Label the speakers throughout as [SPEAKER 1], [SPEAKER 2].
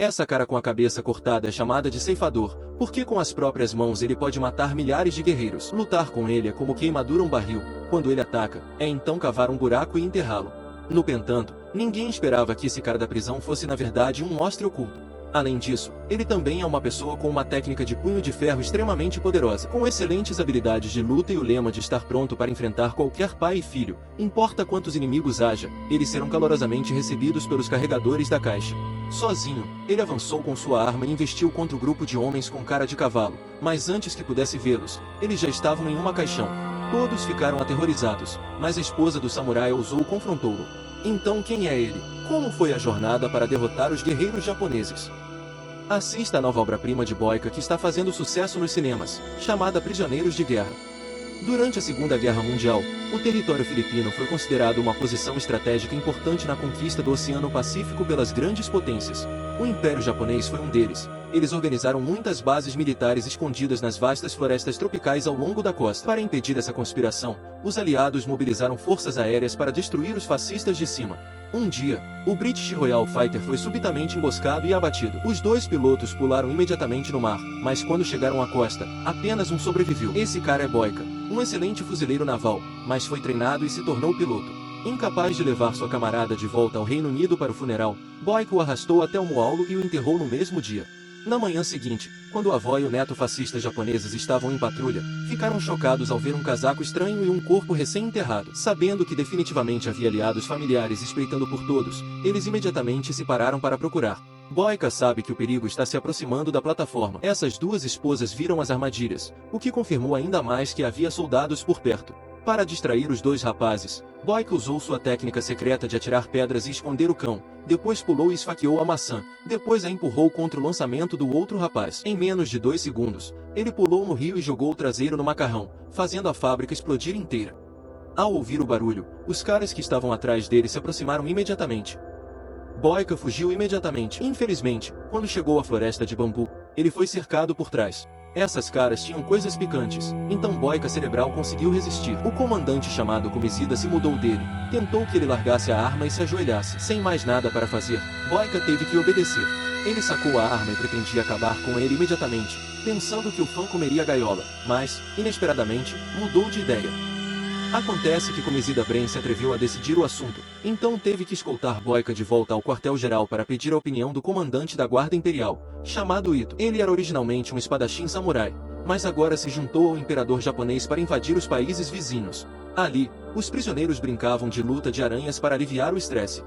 [SPEAKER 1] Essa cara com a cabeça cortada é chamada de ceifador, porque com as próprias mãos ele pode matar milhares de guerreiros. Lutar com ele é como queimadura um barril. Quando ele ataca, é então cavar um buraco e enterrá-lo. No entanto, ninguém esperava que esse cara da prisão fosse na verdade um mostre oculto. Além disso, ele também é uma pessoa com uma técnica de punho de ferro extremamente poderosa, com excelentes habilidades de luta e o lema de estar pronto para enfrentar qualquer pai e filho. Importa quantos inimigos haja, eles serão calorosamente recebidos pelos carregadores da caixa. Sozinho, ele avançou com sua arma e investiu contra o grupo de homens com cara de cavalo, mas antes que pudesse vê-los, eles já estavam em uma caixão. Todos ficaram aterrorizados, mas a esposa do samurai ousou confrontá-lo. Então quem é ele? Como foi a jornada para derrotar os guerreiros japoneses? Assista a nova obra-prima de Boyka que está fazendo sucesso nos cinemas, chamada Prisioneiros de Guerra. Durante a Segunda Guerra Mundial, o território filipino foi considerado uma posição estratégica importante na conquista do Oceano Pacífico pelas grandes potências. O Império Japonês foi um deles. Eles organizaram muitas bases militares escondidas nas vastas florestas tropicais ao longo da costa. Para impedir essa conspiração, os aliados mobilizaram forças aéreas para destruir os fascistas de cima. Um dia, o British Royal Fighter foi subitamente emboscado e abatido. Os dois pilotos pularam imediatamente no mar, mas quando chegaram à costa, apenas um sobreviveu. Esse cara é Boyka, um excelente fuzileiro naval, mas foi treinado e se tornou piloto. Incapaz de levar sua camarada de volta ao Reino Unido para o funeral, Boyka o arrastou até o Moaulo e o enterrou no mesmo dia. Na manhã seguinte, quando o avó e o neto fascistas japoneses estavam em patrulha, ficaram chocados ao ver um casaco estranho e um corpo recém-enterrado. Sabendo que definitivamente havia aliados familiares espreitando por todos, eles imediatamente se pararam para procurar. Boyka sabe que o perigo está se aproximando da plataforma. Essas duas esposas viram as armadilhas, o que confirmou ainda mais que havia soldados por perto. Para distrair os dois rapazes, Boyka usou sua técnica secreta de atirar pedras e esconder o cão. Depois pulou e esfaqueou a maçã. Depois a empurrou contra o lançamento do outro rapaz. Em menos de 2 segundos, ele pulou no rio e jogou o traseiro no macarrão, fazendo a fábrica explodir inteira. Ao ouvir o barulho, os caras que estavam atrás dele se aproximaram imediatamente. Boyka fugiu imediatamente. Infelizmente, quando chegou à floresta de bambu, ele foi cercado por trás. Essas caras tinham coisas picantes, então Boyka Cerebral conseguiu resistir. O comandante chamado Komizida se mudou dele, tentou que ele largasse a arma e se ajoelhasse. Sem mais nada para fazer, Boyka teve que obedecer. Ele sacou a arma e pretendia acabar com ele imediatamente, pensando que o fã comeria a gaiola, mas, inesperadamente, mudou de ideia. Acontece que Komizida Bren se atreveu a decidir o assunto, então teve que escoltar Boyka de volta ao quartel-geral para pedir a opinião do comandante da Guarda Imperial, chamado Ito. Ele era originalmente um espadachim samurai, mas agora se juntou ao imperador japonês para invadir os países vizinhos. Ali, os prisioneiros brincavam de luta de aranhas para aliviar o estresse.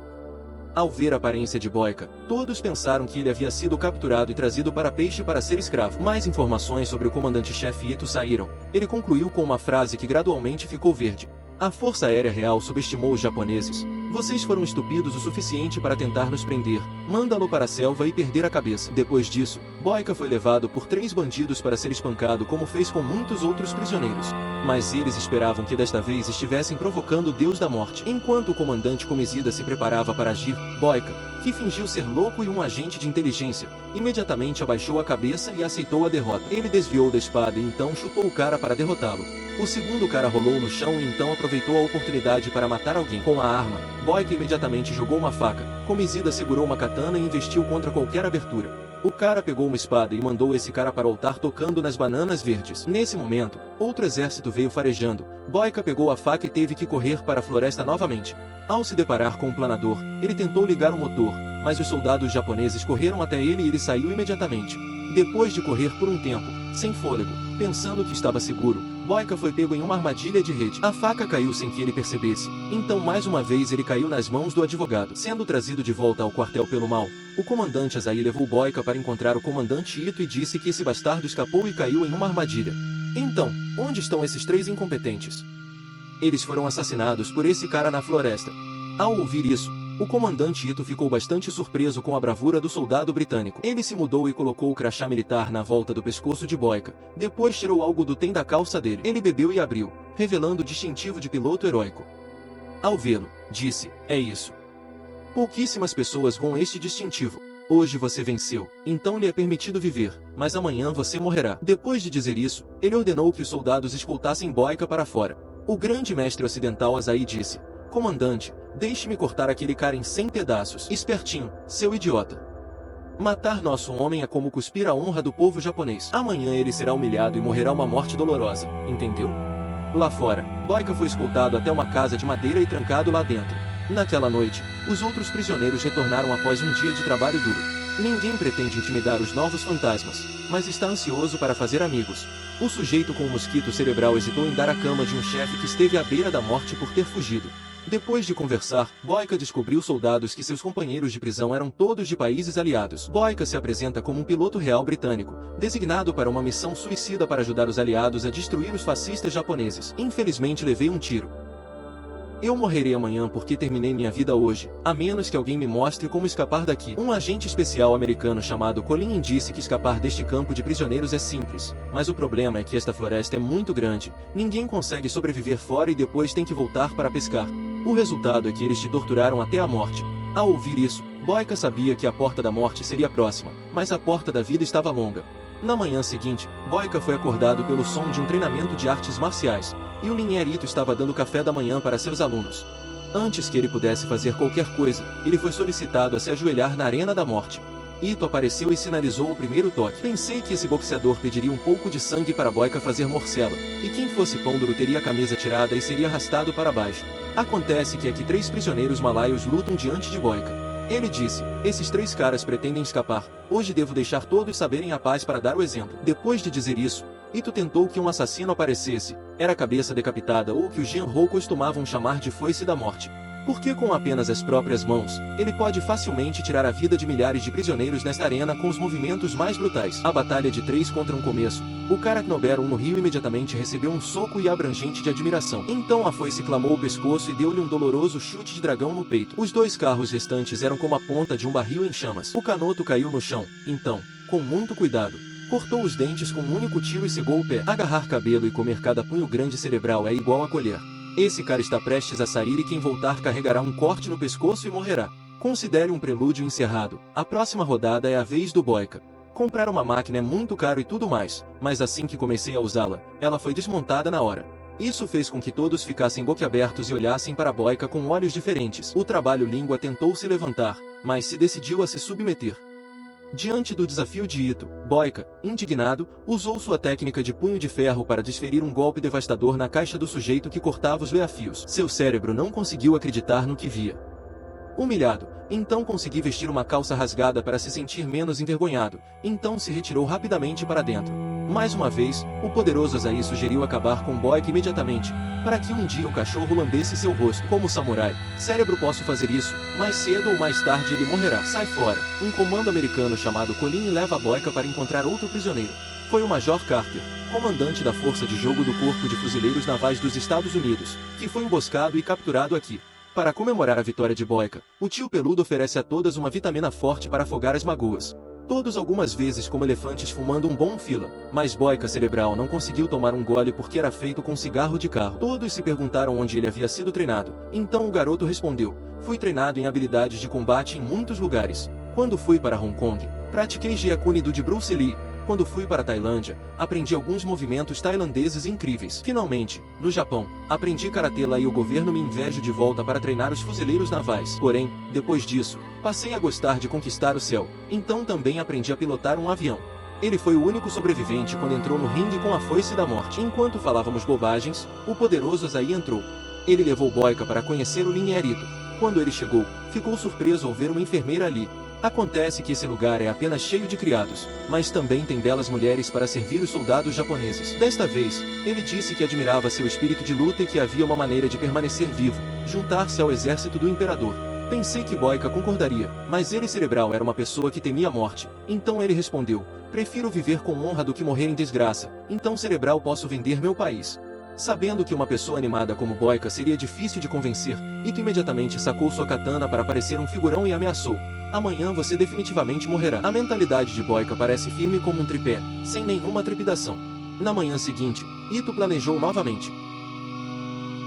[SPEAKER 1] Ao ver a aparência de Boyka, todos pensaram que ele havia sido capturado e trazido para Peixe para ser escravo. Mais informações sobre o comandante-chefe Ito saíram. Ele concluiu com uma frase que gradualmente ficou verde. A Força Aérea Real subestimou os japoneses. Vocês foram estúpidos o suficiente para tentar nos prender, manda-lo para a selva e perder a cabeça. Depois disso, Boyka foi levado por 3 bandidos para ser espancado como fez com muitos outros prisioneiros. Mas eles esperavam que desta vez estivessem provocando o Deus da Morte. Enquanto o comandante Komizida se preparava para agir, Boyka, que fingiu ser louco e um agente de inteligência, imediatamente abaixou a cabeça e aceitou a derrota. Ele desviou da espada e então chutou o cara para derrotá-lo. O segundo cara rolou no chão e então aproveitou a oportunidade para matar alguém. Com a arma, Boyka imediatamente jogou uma faca. Komizida segurou uma katana e investiu contra qualquer abertura. O cara pegou uma espada e mandou esse cara para o altar tocando nas bananas verdes. Nesse momento, outro exército veio farejando. Boyka pegou a faca e teve que correr para a floresta novamente. Ao se deparar com um planador, ele tentou ligar o motor, mas os soldados japoneses correram até ele e ele saiu imediatamente. Depois de correr por um tempo, sem fôlego, pensando que estava seguro, Boyka foi pego em uma armadilha de rede. A faca caiu sem que ele percebesse, então mais uma vez ele caiu nas mãos do advogado. Sendo trazido de volta ao quartel pelo mal, o comandante Azai levou Boyka para encontrar o comandante Ito e disse que esse bastardo escapou e caiu em uma armadilha. Então, onde estão esses 3 incompetentes? Eles foram assassinados por esse cara na floresta. Ao ouvir isso, o comandante Ito ficou bastante surpreso com a bravura do soldado britânico. Ele se mudou e colocou o crachá militar na volta do pescoço de Boyka. Depois tirou algo do tem da calça dele. Ele bebeu e abriu, revelando o distintivo de piloto heróico. Ao vê-lo, disse, é isso. Pouquíssimas pessoas com este distintivo. Hoje você venceu, então lhe é permitido viver, mas amanhã você morrerá. Depois de dizer isso, ele ordenou que os soldados escoltassem Boyka para fora. O grande mestre ocidental Azai disse, comandante, deixe-me cortar aquele cara em 100 pedaços. Espertinho, seu idiota. Matar nosso homem é como cuspir a honra do povo japonês. Amanhã ele será humilhado e morrerá uma morte dolorosa, entendeu? Lá fora, Boyka foi escoltado até uma casa de madeira e trancado lá dentro. Naquela noite, os outros prisioneiros retornaram após um dia de trabalho duro. Ninguém pretende intimidar os novos fantasmas, mas está ansioso para fazer amigos. O sujeito com o mosquito cerebral hesitou em dar a cama de um chefe que esteve à beira da morte por ter fugido. Depois de conversar, Boyka descobriu soldados que seus companheiros de prisão eram todos de países aliados. Boyka se apresenta como um piloto real britânico, designado para uma missão suicida para ajudar os aliados a destruir os fascistas japoneses. Infelizmente levei um tiro. Eu morrerei amanhã porque terminei minha vida hoje, a menos que alguém me mostre como escapar daqui. Um agente especial americano chamado Colin disse que escapar deste campo de prisioneiros é simples, mas o problema é que esta floresta é muito grande, ninguém consegue sobreviver fora e depois tem que voltar para pescar. O resultado é que eles te torturaram até a morte. Ao ouvir isso, Boyka sabia que a porta da morte seria próxima, mas a porta da vida estava longa. Na manhã seguinte, Boyka foi acordado pelo som de um treinamento de artes marciais, e o Linherito estava dando café da manhã para seus alunos. Antes que ele pudesse fazer qualquer coisa, ele foi solicitado a se ajoelhar na arena da morte. Ito apareceu e sinalizou o primeiro toque. Pensei que esse boxeador pediria um pouco de sangue para Boyka fazer morcela, e quem fosse pão duro teria a camisa tirada e seria arrastado para baixo. Acontece que aqui 3 prisioneiros malaios lutam diante de Boyka. Ele disse, esses 3 caras pretendem escapar, hoje devo deixar todos saberem a paz para dar o exemplo. Depois de dizer isso, Ito tentou que um assassino aparecesse, era a cabeça decapitada ou que o Genro costumavam chamar de foice da morte. Porque com apenas as próprias mãos, ele pode facilmente tirar a vida de milhares de prisioneiros nesta arena com os movimentos mais brutais. A batalha de 3 contra um começo, o Karaknober no rio imediatamente recebeu um soco e abrangente de admiração. Então a foice clamou o pescoço e deu-lhe um doloroso chute de dragão no peito. Os 2 carros restantes eram como a ponta de um barril em chamas. O Kanoto caiu no chão, então, com muito cuidado, cortou os dentes com um único tiro e cegou o pé. Agarrar cabelo e comer cada punho grande cerebral é igual a colher. Esse cara está prestes a sair e quem voltar carregará um corte no pescoço e morrerá. Considere um prelúdio encerrado. A próxima rodada é a vez do Boyka. Comprar uma máquina é muito caro e tudo mais, mas assim que comecei a usá-la, ela foi desmontada na hora. Isso fez com que todos ficassem boquiabertos e olhassem para Boyka com olhos diferentes. O trabalho-língua tentou se levantar, mas se decidiu a se submeter. Diante do desafio de Ito, Boyka, indignado, usou sua técnica de punho de ferro para desferir um golpe devastador na caixa do sujeito que cortava os leafios. Seu cérebro não conseguiu acreditar no que via. Humilhado, então consegui vestir uma calça rasgada para se sentir menos envergonhado, então se retirou rapidamente para dentro. Mais uma vez, o poderoso Azai sugeriu acabar com Boyka imediatamente, para que um dia o cachorro lambesse seu rosto. Como samurai, cérebro posso fazer isso, mais cedo ou mais tarde ele morrerá. Sai fora. Um comando americano chamado Colin leva Boyka para encontrar outro prisioneiro. Foi o Major Carter, comandante da força de jogo do Corpo de Fuzileiros Navais dos Estados Unidos, que foi emboscado e capturado aqui. Para comemorar a vitória de Boyka, o tio peludo oferece a todas uma vitamina forte para afogar as magoas. Todos algumas vezes como elefantes fumando um bom fila, mas Boyka cerebral não conseguiu tomar um gole porque era feito com cigarro de carro. Todos se perguntaram onde ele havia sido treinado, então o garoto respondeu, fui treinado em habilidades de combate em muitos lugares. Quando fui para Hong Kong, pratiquei Jeet Kune Do de Bruce Lee. Quando fui para a Tailândia, aprendi alguns movimentos tailandeses incríveis. Finalmente, no Japão, aprendi karatê lá e o governo me inveja de volta para treinar os fuzileiros navais. Porém, depois disso, passei a gostar de conquistar o céu, então também aprendi a pilotar um avião. Ele foi o único sobrevivente quando entrou no ringue com a foice da morte. Enquanto falávamos bobagens, o poderoso Azai entrou. Ele levou Boyka para conhecer o Linherito. Quando ele chegou, ficou surpreso ao ver uma enfermeira ali. Acontece que esse lugar é apenas cheio de criados, mas também tem belas mulheres para servir os soldados japoneses. Desta vez, ele disse que admirava seu espírito de luta e que havia uma maneira de permanecer vivo, juntar-se ao exército do imperador. Pensei que Boyka concordaria, mas ele cerebral era uma pessoa que temia a morte, então ele respondeu, prefiro viver com honra do que morrer em desgraça, então cerebral posso vender meu país. Sabendo que uma pessoa animada como Boyka seria difícil de convencer, Ito imediatamente sacou sua katana para parecer um figurão e ameaçou. Amanhã você definitivamente morrerá. A mentalidade de Boyka parece firme como um tripé, sem nenhuma trepidação. Na manhã seguinte, Ito planejou novamente.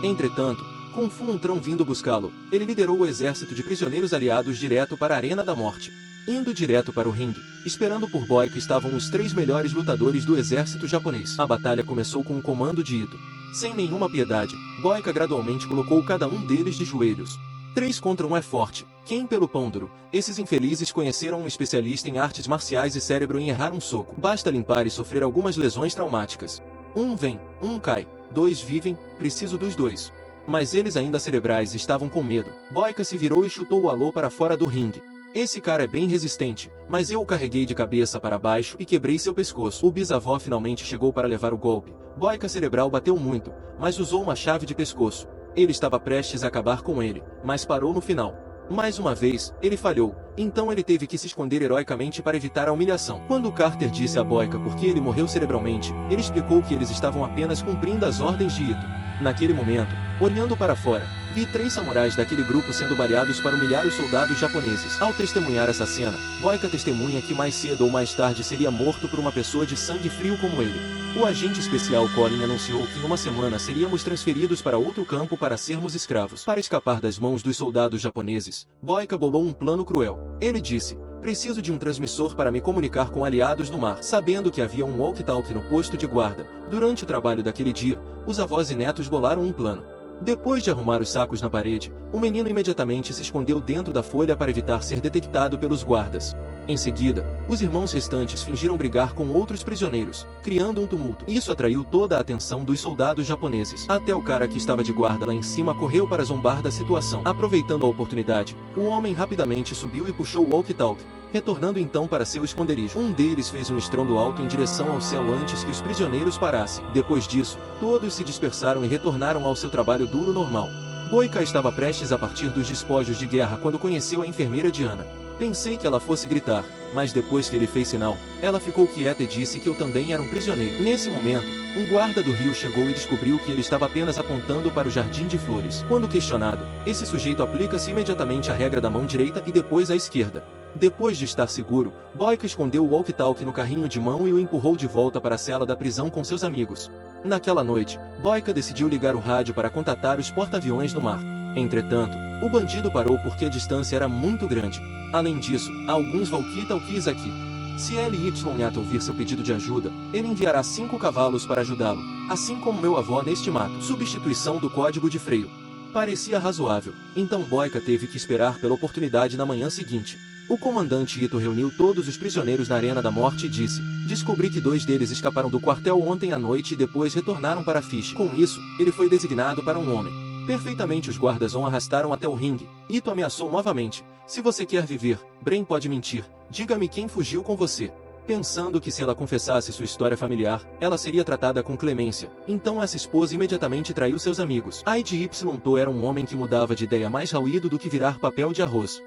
[SPEAKER 1] Entretanto, com Fu Mantrão vindo buscá-lo, ele liderou o exército de prisioneiros aliados direto para a Arena da Morte. Indo direto para o ringue, esperando por Boyka estavam os 3 melhores lutadores do exército japonês. A batalha começou com o comando de Ito. Sem nenhuma piedade, Boyka gradualmente colocou cada um deles de joelhos. 3 contra 1 é forte, Quem pelo pão duro? Esses infelizes conheceram um especialista em artes marciais e cérebro em errar um soco. Basta limpar e sofrer algumas lesões traumáticas. Um vem, um cai, dois vivem, preciso dos dois. Mas eles ainda cerebrais estavam com medo. Boyka se virou e chutou o alô para fora do ringue. Esse cara é bem resistente, mas eu o carreguei de cabeça para baixo e quebrei seu pescoço. O bisavó finalmente chegou para levar o golpe. Boyka cerebral bateu muito, mas usou uma chave de pescoço. Ele estava prestes a acabar com ele, mas parou no final. Mais uma vez, ele falhou, então ele teve que se esconder heroicamente para evitar a humilhação. Quando Carter disse a Boyka por que ele morreu cerebralmente, ele explicou que eles estavam apenas cumprindo as ordens de Ito. Naquele momento, olhando para fora, vi 3 samurais daquele grupo sendo baleados para humilhar os soldados japoneses. Ao testemunhar essa cena, Boyka testemunha que mais cedo ou mais tarde seria morto por uma pessoa de sangue frio como ele. O agente especial Colin anunciou que em uma semana seríamos transferidos para outro campo para sermos escravos. Para escapar das mãos dos soldados japoneses, Boyka bolou um plano cruel. Ele disse: preciso de um transmissor para me comunicar com aliados no mar. Sabendo que havia um walkie-talkie no posto de guarda, durante o trabalho daquele dia, os avós e netos bolaram um plano. Depois de arrumar os sacos na parede, o menino imediatamente se escondeu dentro da folha para evitar ser detectado pelos guardas. Em seguida, os irmãos restantes fingiram brigar com outros prisioneiros, criando um tumulto. Isso atraiu toda a atenção dos soldados japoneses. Até o cara que estava de guarda lá em cima correu para zombar da situação. Aproveitando a oportunidade, o homem rapidamente subiu e puxou o walkie-talkie, retornando então para seu esconderijo. Um deles fez um estrondo alto em direção ao céu antes que os prisioneiros parassem. Depois disso, todos se dispersaram e retornaram ao seu trabalho duro normal. Boyka estava prestes a partir dos despojos de guerra quando conheceu a enfermeira Diana. Pensei que ela fosse gritar, mas depois que ele fez sinal, ela ficou quieta e disse que eu também era um prisioneiro. Nesse momento, um guarda do rio chegou e descobriu que ele estava apenas apontando para o jardim de flores. Quando questionado, esse sujeito aplica-se imediatamente a regra da mão direita e depois à esquerda. Depois de estar seguro, Boyka escondeu o walkie-talkie no carrinho de mão e o empurrou de volta para a cela da prisão com seus amigos. Naquela noite, Boyka decidiu ligar o rádio para contatar os porta-aviões no mar. Entretanto, o bandido parou porque a distância era muito grande. Além disso, há alguns walkie-talkies aqui. Se LYAT ouvir seu pedido de ajuda, ele enviará 5 cavalos para ajudá-lo, assim como meu avô neste mato. Substituição do código de freio. Parecia razoável, então Boyka teve que esperar pela oportunidade na manhã seguinte. O comandante Ito reuniu todos os prisioneiros na Arena da Morte e disse: descobri que 2 deles escaparam do quartel ontem à noite e depois retornaram para Fish. Com isso, ele foi designado para um homem. Perfeitamente os guardas o arrastaram até o ringue. Ito ameaçou novamente: se você quer viver, Bren pode mentir. Diga-me quem fugiu com você. Pensando que se ela confessasse sua história familiar, ela seria tratada com clemência. Então essa esposa imediatamente traiu seus amigos. IDYTO era um homem que mudava de ideia mais rápido do que virar papel de arroz.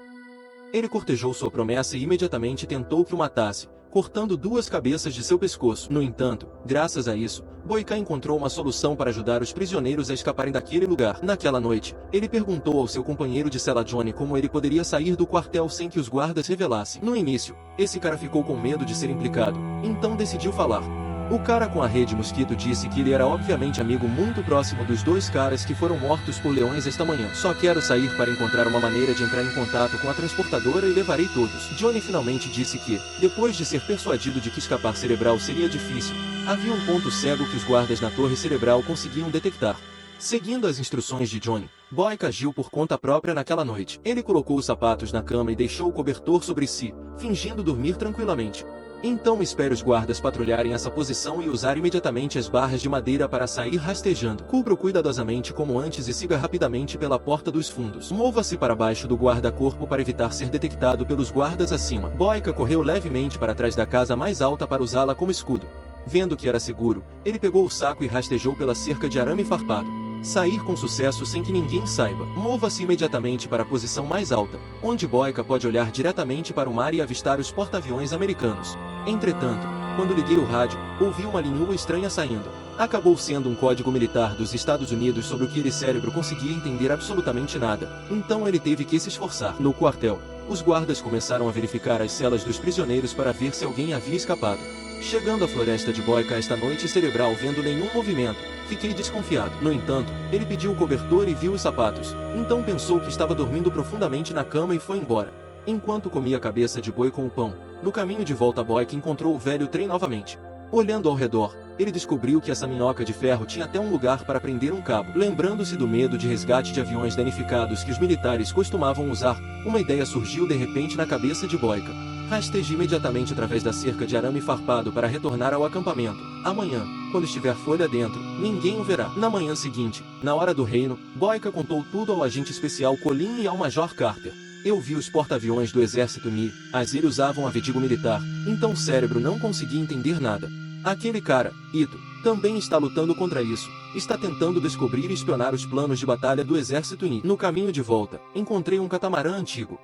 [SPEAKER 1] Ele cortejou sua promessa e imediatamente tentou que o matasse, cortando 2 cabeças de seu pescoço. No entanto, graças a isso, Boyka encontrou uma solução para ajudar os prisioneiros a escaparem daquele lugar. Naquela noite, ele perguntou ao seu companheiro de cela Johnny como ele poderia sair do quartel sem que os guardas revelassem. No início, esse cara ficou com medo de ser implicado, então decidiu falar. O cara com a rede mosquito disse que ele era obviamente amigo muito próximo dos 2 caras que foram mortos por leões esta manhã. Só quero sair para encontrar uma maneira de entrar em contato com a transportadora e levarei todos. Johnny finalmente disse que, depois de ser persuadido de que escapar cerebral seria difícil, havia um ponto cego que os guardas na torre cerebral conseguiam detectar. Seguindo as instruções de Johnny, Boyka agiu por conta própria naquela noite. Ele colocou os sapatos na cama e deixou o cobertor sobre si, fingindo dormir tranquilamente. Então espere os guardas patrulharem essa posição e usar imediatamente as barras de madeira para sair rastejando. Cubra-o cuidadosamente como antes e siga rapidamente pela porta dos fundos. Mova-se para baixo do guarda-corpo para evitar ser detectado pelos guardas acima. Boyka correu levemente para trás da casa mais alta para usá-la como escudo. Vendo que era seguro, ele pegou o saco e rastejou pela cerca de arame farpado. Sair com sucesso sem que ninguém saiba. Mova-se imediatamente para a posição mais alta, onde Boyka pode olhar diretamente para o mar e avistar os porta-aviões americanos. Entretanto, quando liguei o rádio, ouvi uma linhua estranha saindo. Acabou sendo um código militar dos Estados Unidos sobre o que ele cérebro conseguia entender absolutamente nada. Então ele teve que se esforçar. No quartel, os guardas começaram a verificar as celas dos prisioneiros para ver se alguém havia escapado. Chegando à floresta de Boyka esta noite cerebral vendo nenhum movimento, fiquei desconfiado. No entanto, ele pediu o cobertor e viu os sapatos, então pensou que estava dormindo profundamente na cama e foi embora. Enquanto comia a cabeça de boi com o pão, no caminho de volta Boyka encontrou o velho trem novamente. Olhando ao redor, ele descobriu que essa minhoca de ferro tinha até um lugar para prender um cabo. Lembrando-se do medo de resgate de aviões danificados que os militares costumavam usar, uma ideia surgiu de repente na cabeça de Boyka. Rasteje imediatamente através da cerca de arame farpado para retornar ao acampamento. Amanhã, quando estiver folha dentro, ninguém o verá. Na manhã seguinte, na hora do reino, Boyka contou tudo ao agente especial Colin e ao Major Carter. Eu vi os porta-aviões do exército Ni, mas eles usavam avidigo militar, então o cérebro não conseguia entender nada. Aquele cara, Ito, também está lutando contra isso. Está tentando descobrir e espionar os planos de batalha do exército Ni. No caminho de volta, encontrei um catamarã antigo.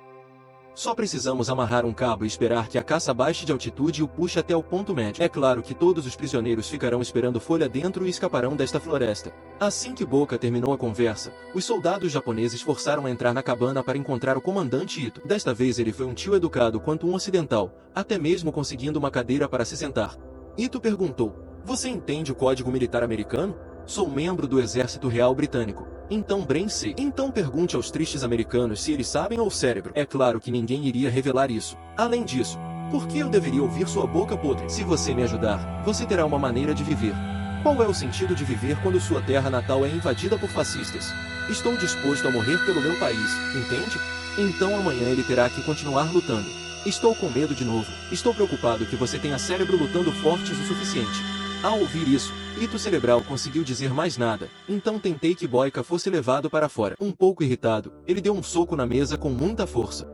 [SPEAKER 1] Só precisamos amarrar um cabo e esperar que a caça baixe de altitude e o puxe até o ponto médio. É claro que todos os prisioneiros ficarão esperando folha dentro e escaparão desta floresta. Assim que Boca terminou a conversa, os soldados japoneses forçaram a entrar na cabana para encontrar o comandante Ito. Desta vez ele foi um tio educado quanto um ocidental, até mesmo conseguindo uma cadeira para se sentar. Ito perguntou: "Você entende o código militar americano?" "Sou membro do Exército Real Britânico." "Então Brain sei." "Então pergunte aos tristes americanos se eles sabem ou cérebro." É claro que ninguém iria revelar isso. Além disso, por que eu deveria ouvir sua boca podre? Se você me ajudar, você terá uma maneira de viver. Qual é o sentido de viver quando sua terra natal é invadida por fascistas? Estou disposto a morrer pelo meu país, entende? Então amanhã ele terá que continuar lutando. Estou com medo de novo. Estou preocupado que você tenha cérebro lutando fortes o suficiente. Ao ouvir isso, Ito cerebral conseguiu dizer mais nada, então tentei que Boyka fosse levado para fora. Um pouco irritado, ele deu um soco na mesa com muita força.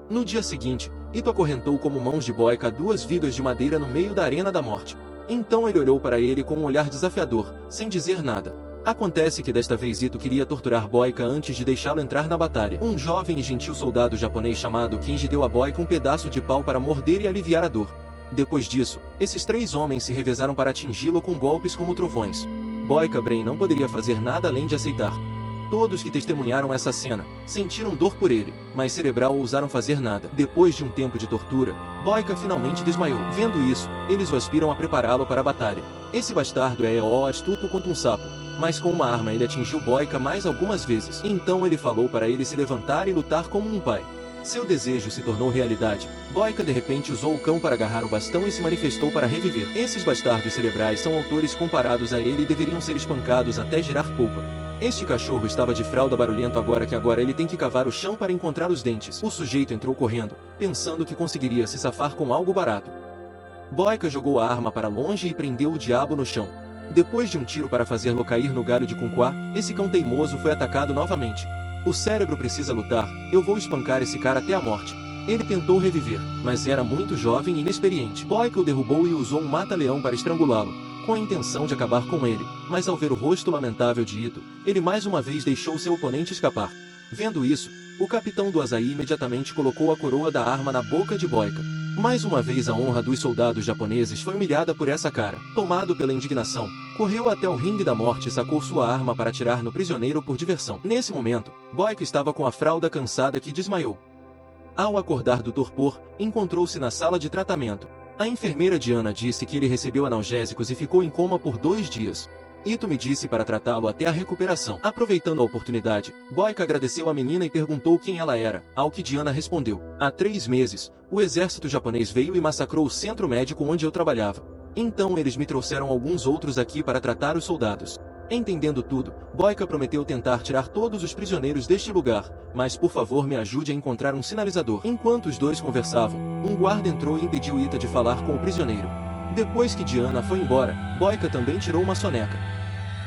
[SPEAKER 1] No dia seguinte, Ito acorrentou como mãos de Boyka 2 vigas de madeira no meio da arena da morte. Então ele olhou para ele com um olhar desafiador, sem dizer nada. Acontece que desta vez Ito queria torturar Boyka antes de deixá-lo entrar na batalha. Um jovem e gentil soldado japonês chamado Kinji deu a Boyka um pedaço de pau para morder e aliviar a dor. Depois disso, esses 3 homens se revezaram para atingi-lo com golpes como trovões. Boyka Brain não poderia fazer nada além de aceitar. Todos que testemunharam essa cena sentiram dor por ele, mas Cerebral ousaram fazer nada. Depois de um tempo de tortura, Boyka finalmente desmaiou. Vendo isso, eles o aspiram a prepará-lo para a batalha. Esse bastardo é astuto quanto um sapo, mas com uma arma ele atingiu Boyka mais algumas vezes. Então ele falou para ele se levantar e lutar como um pai. Seu desejo se tornou realidade. Boyka de repente usou o cão para agarrar o bastão e se manifestou para reviver. Esses bastardos cerebrais são autores comparados a ele e deveriam ser espancados até gerar polpa. Este cachorro estava de fralda barulhento agora ele tem que cavar o chão para encontrar os dentes. O sujeito entrou correndo, pensando que conseguiria se safar com algo barato. Boyka jogou a arma para longe e prendeu o diabo no chão. Depois de um tiro para fazê-lo cair no galho de Kunqua, esse cão teimoso foi atacado novamente. O cérebro precisa lutar, eu vou espancar esse cara até a morte. Ele tentou reviver, mas era muito jovem e inexperiente. Boyka o derrubou e usou um mata-leão para estrangulá-lo, com a intenção de acabar com ele, mas ao ver o rosto lamentável de Ito, ele mais uma vez deixou seu oponente escapar. Vendo isso, o capitão do Asahi imediatamente colocou a coroa da arma na boca de Boyka. Mais uma vez a honra dos soldados japoneses foi humilhada por essa cara. Tomado pela indignação, correu até o ringue da morte e sacou sua arma para atirar no prisioneiro por diversão. Nesse momento, Boyka estava com a fralda cansada que desmaiou. Ao acordar do torpor, encontrou-se na sala de tratamento. A enfermeira Diana disse que ele recebeu analgésicos e ficou em coma por 2 dias. Ito me disse para tratá-lo até a recuperação. Aproveitando a oportunidade, Boyka agradeceu a menina e perguntou quem ela era, ao que Diana respondeu: "Há 3 meses, o exército japonês veio e massacrou o centro médico onde eu trabalhava. Então eles me trouxeram alguns outros aqui para tratar os soldados." Entendendo tudo, Boyka prometeu tentar tirar todos os prisioneiros deste lugar, mas por favor me ajude a encontrar um sinalizador. Enquanto os dois conversavam, um guarda entrou e impediu Ita de falar com o prisioneiro. Depois que Diana foi embora, Boyka também tirou uma soneca.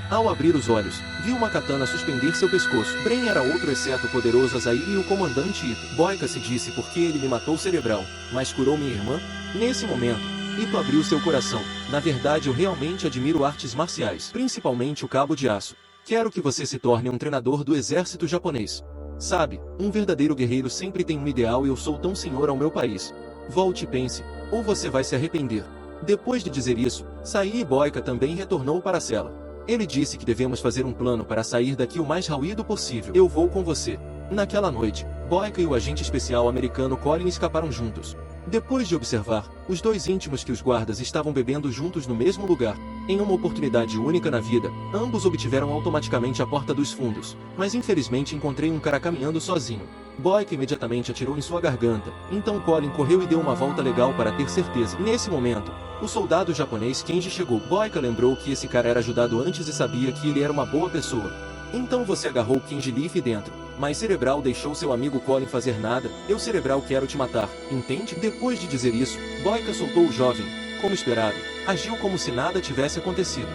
[SPEAKER 1] Ao abrir os olhos, viu uma katana suspender seu pescoço. Brain era outro exceto o poderoso Asahi e o comandante Ito. Boyka se disse porque ele me matou cerebral, mas curou minha irmã? Nesse momento, Ito abriu seu coração. Na verdade eu realmente admiro artes marciais, principalmente o cabo de aço. Quero que você se torne um treinador do exército japonês. Sabe, um verdadeiro guerreiro sempre tem um ideal e eu sou tão senhor ao meu país. Volte e pense, ou você vai se arrepender. Depois de dizer isso, Saí e Boyka também retornou para a cela. Ele disse que devemos fazer um plano para sair daqui o mais rápido possível. Eu vou com você. Naquela noite, Boyka e o agente especial americano Colin escaparam juntos. Depois de observar, os dois íntimos que os guardas estavam bebendo juntos no mesmo lugar, em uma oportunidade única na vida, ambos obtiveram automaticamente a porta dos fundos, mas infelizmente encontrei um cara caminhando sozinho. Boyka imediatamente atirou em sua garganta, então Colin correu e deu uma volta legal para ter certeza. Nesse momento, o soldado japonês Kenji chegou. Boyka lembrou que esse cara era ajudado antes e sabia que ele era uma boa pessoa. Então você agarrou Kenji Leaf dentro, mas Cerebral deixou seu amigo Colin fazer nada. Eu Cerebral quero te matar, entende? Depois de dizer isso, Boyka soltou o jovem. Como esperado, agiu como se nada tivesse acontecido.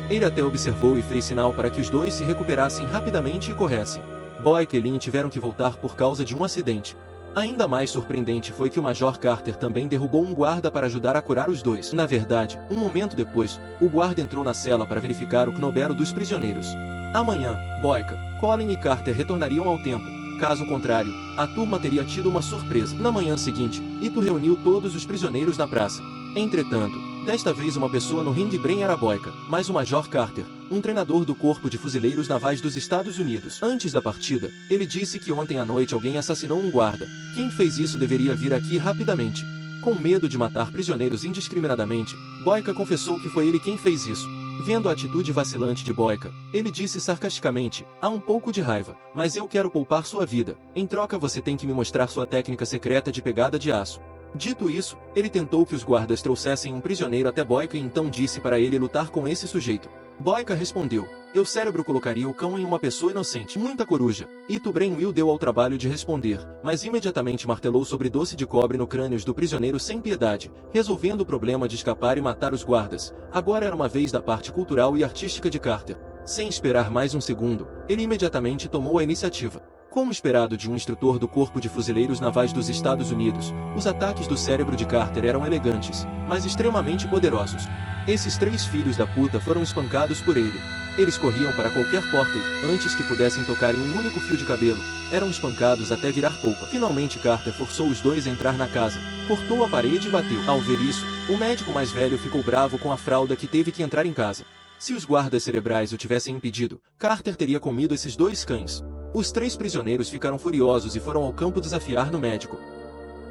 [SPEAKER 1] Ele até observou e fez sinal para que os dois se recuperassem rapidamente e corressem. Boyka e Lin tiveram que voltar por causa de um acidente. Ainda mais surpreendente foi que o Major Carter também derrubou um guarda para ajudar a curar os dois. Na verdade, um momento depois, o guarda entrou na cela para verificar o Knobero dos prisioneiros. Amanhã, Boyka, Colin e Carter retornariam ao tempo. Caso contrário, a turma teria tido uma surpresa. Na manhã seguinte, Ito reuniu todos os prisioneiros na praça. Entretanto, desta vez uma pessoa no ringue Bren era Boyka, mas o Major Carter, um treinador do Corpo de Fuzileiros Navais dos Estados Unidos. Antes da partida, ele disse que ontem à noite alguém assassinou um guarda. Quem fez isso deveria vir aqui rapidamente. Com medo de matar prisioneiros indiscriminadamente, Boyka confessou que foi ele quem fez isso. Vendo a atitude vacilante de Boyka, ele disse sarcasticamente, há um pouco de raiva, mas eu quero poupar sua vida. Em troca você tem que me mostrar sua técnica secreta de pegada de aço. Dito isso, ele tentou que os guardas trouxessem um prisioneiro até Boyka e então disse para ele lutar com esse sujeito. Boyka respondeu, eu Cérebro colocaria o cão em uma pessoa inocente. Muita coruja. Ito Bren-Will deu ao trabalho de responder, mas imediatamente martelou sobre doce de cobre no crânio do prisioneiro sem piedade, resolvendo o problema de escapar e matar os guardas. Agora era uma vez da parte cultural e artística de Carter. Sem esperar mais um segundo, ele imediatamente tomou a iniciativa. Como esperado de um instrutor do Corpo de Fuzileiros Navais dos Estados Unidos, os ataques do cérebro de Carter eram elegantes, mas extremamente poderosos. Esses três filhos da puta foram espancados por ele. Eles corriam para qualquer porta e, antes que pudessem tocar em um único fio de cabelo, eram espancados até virar polpa. Finalmente Carter forçou os dois a entrar na casa, cortou a parede e bateu. Ao ver isso, o médico mais velho ficou bravo com a fralda que teve que entrar em casa. Se os guardas cerebrais o tivessem impedido, Carter teria comido esses dois cães. Os três prisioneiros ficaram furiosos e foram ao campo desafiar no médico.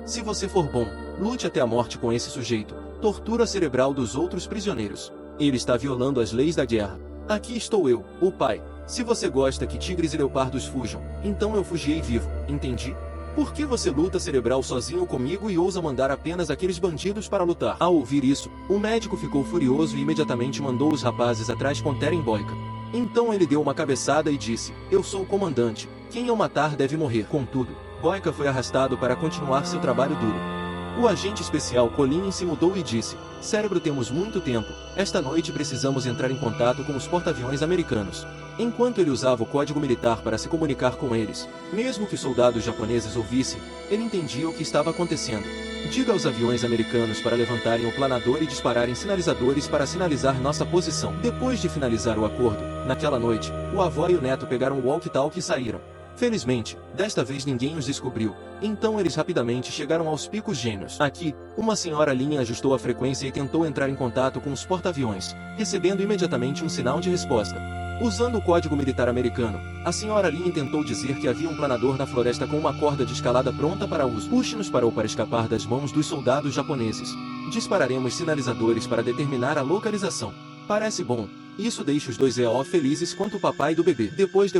[SPEAKER 1] Se você for bom, lute até a morte com esse sujeito. Tortura cerebral dos outros prisioneiros. Ele está violando as leis da guerra. Aqui estou eu, o pai. Se você gosta que tigres e leopardos fujam, então eu fugirei vivo, entendi? Por que você luta cerebral sozinho comigo e ousa mandar apenas aqueles bandidos para lutar? Ao ouvir isso, o médico ficou furioso e imediatamente mandou os rapazes atrás com Teren Boyka. Então ele deu uma cabeçada e disse, eu sou o comandante, quem eu matar deve morrer. Contudo, Boyka foi arrastado para continuar seu trabalho duro. O agente especial Colin se mudou e disse, Cérebro, temos muito tempo, esta noite precisamos entrar em contato com os porta-aviões americanos. Enquanto ele usava o código militar para se comunicar com eles, mesmo que os soldados japoneses ouvissem, ele entendia o que estava acontecendo. Diga aos aviões americanos para levantarem o planador e dispararem sinalizadores para sinalizar nossa posição. Depois de finalizar o acordo, naquela noite, o avô e o neto pegaram o walkie-talkie e saíram. Felizmente, desta vez ninguém os descobriu, então eles rapidamente chegaram aos Picos Gêmeos. Aqui, uma senhora Lin ajustou a frequência e tentou entrar em contato com os porta-aviões, recebendo imediatamente um sinal de resposta. Usando o código militar americano, a senhora Lin tentou dizer que havia um planador na floresta com uma corda de escalada pronta para uso. Puxe-nos parou para escapar das mãos dos soldados japoneses. Dispararemos sinalizadores para determinar a localização. Parece bom. Isso deixa os dois EO felizes quanto o papai do bebê. Depois.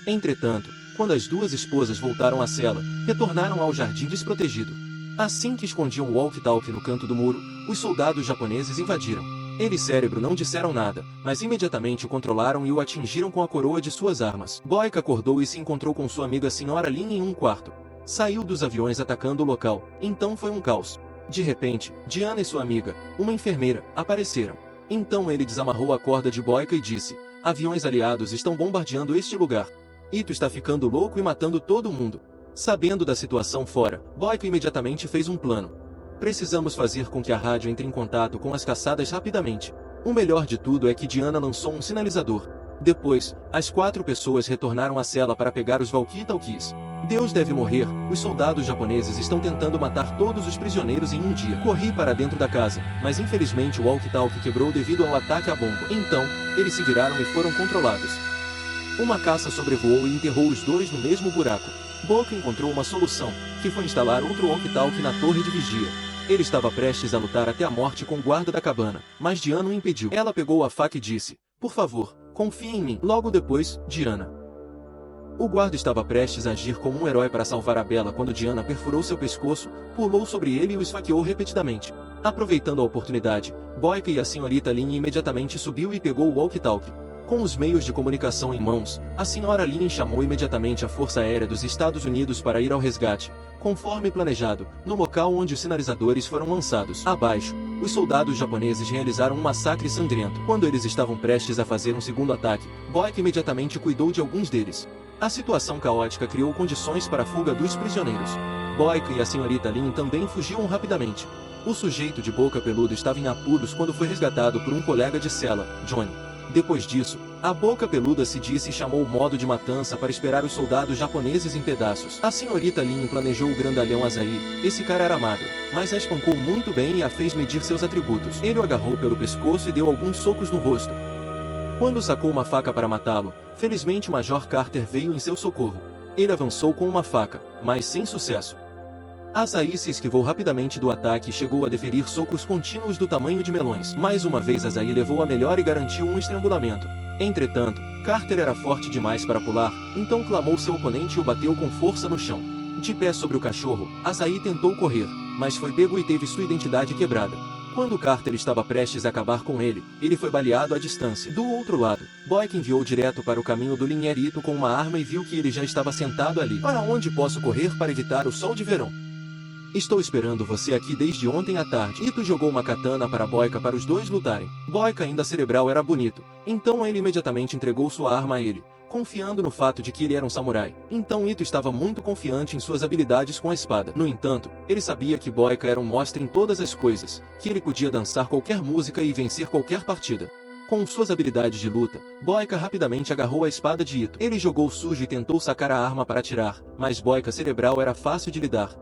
[SPEAKER 1] Entretanto, quando as duas esposas voltaram à cela, retornaram ao jardim desprotegido. Assim que escondiam o walkie-talkie no canto do muro, os soldados japoneses invadiram. Eles Cérebro não disseram nada, mas imediatamente o controlaram e o atingiram com a coroa de suas armas. Boyka acordou e se encontrou com sua amiga Sra. Lin em um quarto. Saiu dos aviões atacando o local, então foi um caos. De repente, Diana e sua amiga, uma enfermeira, apareceram. Então ele desamarrou a corda de Boyka e disse, aviões aliados estão bombardeando este lugar. Ito está ficando louco e matando todo mundo. Sabendo da situação fora, Boyka imediatamente fez um plano. Precisamos fazer com que a rádio entre em contato com as caçadas rapidamente. O melhor de tudo é que Diana lançou um sinalizador. Depois, as 4 pessoas retornaram à cela para pegar os walkie-talkies. Deus deve morrer, os soldados japoneses estão tentando matar todos os prisioneiros em um dia. Corri para dentro da casa, mas infelizmente o walkie-talkie quebrou devido ao ataque à bomba. Então, eles se viraram e foram controlados. Uma caça sobrevoou e enterrou os dois no mesmo buraco. Boca encontrou uma solução, que foi instalar outro walkie-talkie na torre de vigia. Ele estava prestes a lutar até a morte com o guarda da cabana, mas Diana o impediu. Ela pegou a faca e disse: "Por favor, confie em mim." Logo depois, Diana. O guarda estava prestes a agir como um herói para salvar a Bela quando Diana perfurou seu pescoço, pulou sobre ele e o esfaqueou repetidamente. Aproveitando a oportunidade, Boyka e a senhorita Lynn imediatamente subiu e pegou o walkie-talkie. Com os meios de comunicação em mãos, a senhora Lynn chamou imediatamente a Força Aérea dos Estados Unidos para ir ao resgate, conforme planejado, no local onde os sinalizadores foram lançados. Abaixo, os soldados japoneses realizaram um massacre sangrento. Quando eles estavam prestes a fazer um segundo ataque, Boyka imediatamente cuidou de alguns deles. A situação caótica criou condições para a fuga dos prisioneiros. Boyka e a senhorita Lynn também fugiam rapidamente. O sujeito de boca peluda estava em apuros quando foi resgatado por um colega de cela, Johnny. Depois disso, a boca peluda se disse e chamou o modo de matança para esperar os soldados japoneses em pedaços. A senhorita Lynn planejou o grandalhão Asahi. Esse cara era magro, mas a espancou muito bem e a fez medir seus atributos. Ele o agarrou pelo pescoço e deu alguns socos no rosto. Quando sacou uma faca para matá-lo, felizmente o Major Carter veio em seu socorro. Ele avançou com uma faca, mas sem sucesso. Asahi se esquivou rapidamente do ataque e chegou a deferir socos contínuos do tamanho de melões. Mais uma vez Asahi levou a melhor e garantiu um estrangulamento. Entretanto, Carter era forte demais para pular, então clamou seu oponente e o bateu com força no chão. De pé sobre o cachorro, Asahi tentou correr, mas foi pego e teve sua identidade quebrada. Quando Carter estava prestes a acabar com ele, ele foi baleado à distância. Do outro lado, Boyka enviou direto para o caminho do linheirito com uma arma e viu que ele já estava sentado ali. "Para onde posso correr para evitar o sol de verão? Estou esperando você aqui desde ontem à tarde." Ito jogou uma katana para Boyka para os dois lutarem. Boyka ainda cerebral era bonito, então ele imediatamente entregou sua arma a ele, confiando no fato de que ele era um samurai. Então Ito estava muito confiante em suas habilidades com a espada. No entanto, ele sabia que Boyka era um mestre em todas as coisas, que ele podia dançar qualquer música e vencer qualquer partida. Com suas habilidades de luta, Boyka rapidamente agarrou a espada de Ito. Ele jogou sujo e tentou sacar a arma para atirar, mas Boyka cerebral era fácil de lidar.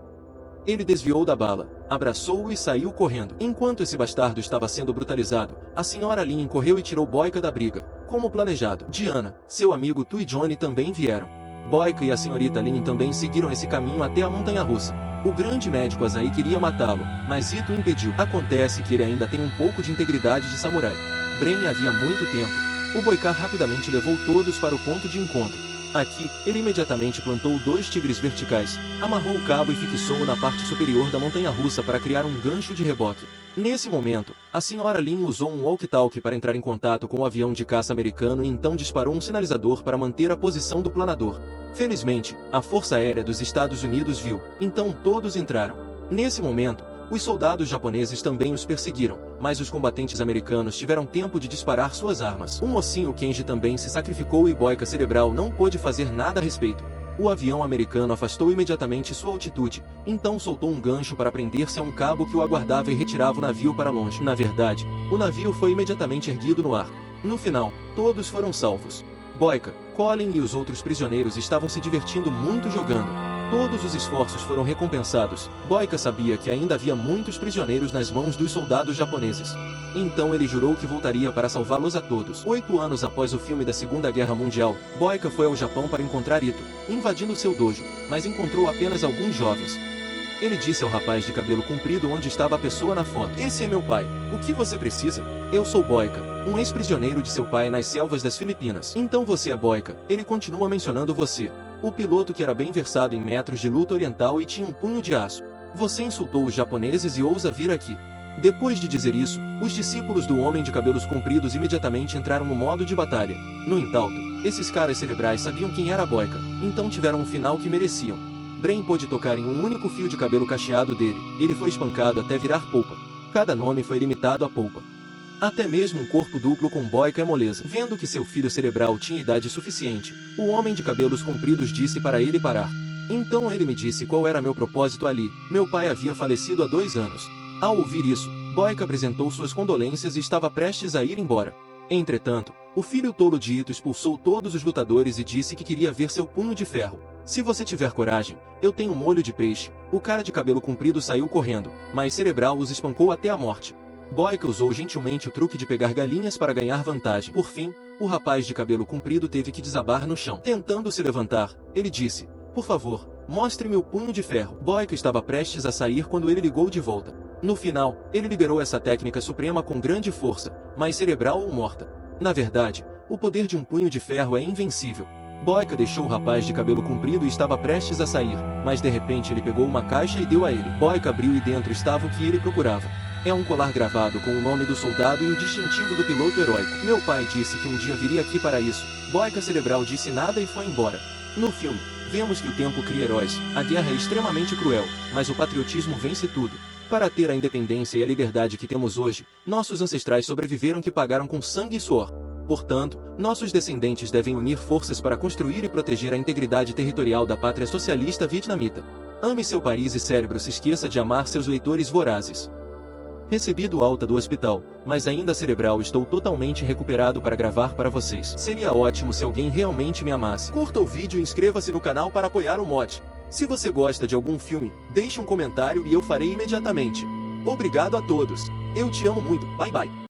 [SPEAKER 1] Ele desviou da bala, abraçou-o e saiu correndo. Enquanto esse bastardo estava sendo brutalizado, a senhora Lynn correu e tirou Boyka da briga, como planejado. Diana, seu amigo Tu e Johnny também vieram. Boyka e a senhorita Lynn também seguiram esse caminho até a montanha-russa. O grande médico Asahi queria matá-lo, mas Ito o impediu. Acontece que ele ainda tem um pouco de integridade de samurai. Bren havia muito tempo. O Boyka rapidamente levou todos para o ponto de encontro. Aqui, ele imediatamente plantou 2 tigres verticais, amarrou o cabo e fixou-o na parte superior da montanha-russa para criar um gancho de reboque. Nesse momento, a senhora Lynn usou um walkie-talkie para entrar em contato com o avião de caça americano e então disparou um sinalizador para manter a posição do planador. Felizmente, a Força Aérea dos Estados Unidos viu, então todos entraram. Nesse momento, os soldados japoneses também os perseguiram, mas os combatentes americanos tiveram tempo de disparar suas armas. O mocinho Kenji também se sacrificou e Boyka cerebral não pôde fazer nada a respeito. O avião americano afastou imediatamente sua altitude, então soltou um gancho para prender-se a um cabo que o aguardava e retirava o navio para longe. Na verdade, o navio foi imediatamente erguido no ar. No final, todos foram salvos. Boyka, Colin e os outros prisioneiros estavam se divertindo muito jogando. Todos os esforços foram recompensados. Boyka sabia que ainda havia muitos prisioneiros nas mãos dos soldados japoneses. Então ele jurou que voltaria para salvá-los a todos. 8 anos após o filme da Segunda Guerra Mundial, Boyka foi ao Japão para encontrar Ito, invadindo seu dojo, mas encontrou apenas alguns jovens. Ele disse ao rapaz de cabelo comprido onde estava a pessoa na foto: "Esse é meu pai. O que você precisa?" "Eu sou Boyka, um ex-prisioneiro de seu pai nas selvas das Filipinas." "Então você é Boyka." Ele continua mencionando você. O piloto que era bem versado em metros de luta oriental e tinha um punho de aço. "Você insultou os japoneses e ousa vir aqui." Depois de dizer isso, os discípulos do homem de cabelos compridos imediatamente entraram no modo de batalha. No entanto, esses caras cerebrais sabiam quem era Boyka, então tiveram um final que mereciam. Bren pôde tocar em um único fio de cabelo cacheado dele. Ele foi espancado até virar polpa. Cada nome foi limitado a polpa. Até mesmo um corpo duplo com Boyka é moleza. Vendo que seu filho cerebral tinha idade suficiente, o homem de cabelos compridos disse para ele parar. Então ele me disse qual era meu propósito ali. Meu pai havia falecido há 2 anos. Ao ouvir isso, Boyka apresentou suas condolências e estava prestes a ir embora. Entretanto, o filho tolo de Ito expulsou todos os lutadores e disse que queria ver seu punho de ferro. "Se você tiver coragem, eu tenho molho de peixe." O cara de cabelo comprido saiu correndo, mas Cerebral os espancou até a morte. Boyka usou gentilmente o truque de pegar galinhas para ganhar vantagem. Por fim, o rapaz de cabelo comprido teve que desabar no chão. Tentando se levantar, ele disse: Por favor, mostre-me o punho de ferro. Boyka estava prestes a sair quando ele ligou de volta. No final, ele liberou essa técnica suprema com grande força, mas cerebral ou morta. Na verdade, o poder de um punho de ferro é invencível. Boyka deixou o rapaz de cabelo comprido e estava prestes a sair, mas de repente ele pegou uma caixa e deu a ele. Boyka abriu e dentro estava o que ele procurava. É um colar gravado com o nome do soldado e o distintivo do piloto heróico. Meu pai disse que um dia viria aqui para isso. Boyka cerebral disse nada e foi embora. No filme, vemos que o tempo cria heróis. A guerra é extremamente cruel, mas o patriotismo vence tudo. Para ter a independência e a liberdade que temos hoje, nossos ancestrais sobreviveram que pagaram com sangue e suor. Portanto, nossos descendentes devem unir forças para construir e proteger a integridade territorial da pátria socialista vietnamita. Ame seu país e cérebro, se esqueça de amar seus leitores vorazes. Recebido alta do hospital, mas ainda cerebral, estou totalmente recuperado para gravar para vocês. Seria ótimo se alguém realmente me amasse. Curta o vídeo e inscreva-se no canal para apoiar o mod. Se você gosta de algum filme, deixe um comentário e eu farei imediatamente. Obrigado a todos. Eu te amo muito. Bye bye.